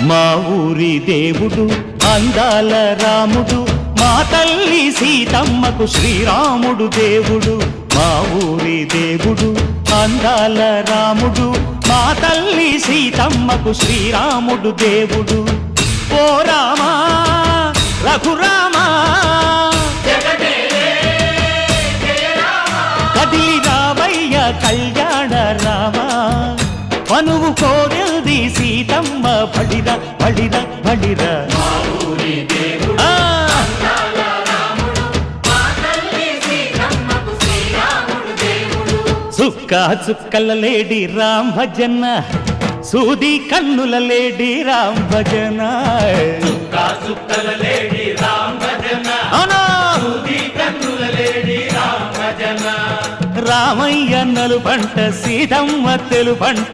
మా ఊరి దేవుడు అందాల రాముడు, మా తల్లి సీతమ్మకు శ్రీరాముడు దేవుడు. మా ఊరి దేవుడు అందాల రాముడు, మా తల్లి సీతమ్మకు శ్రీరాముడు దేవుడు. ఓ రామా రఘురామా కదిలి రావయ్య కళ్యాణ రామా, మనువు కోరింది సీతమ్మ బడిరా బడిరా బడిరా. చుక్క చుక్కల లేడి రామ్ భజన, సూది కన్నుల లేడి రామ్ భజన. చుక్కల లేడి రామ్ భజన, సూది కన్నుల లేడి రామ్ భజన. రామయ్య నలు పంట సీతమ్మ తెలు పంట.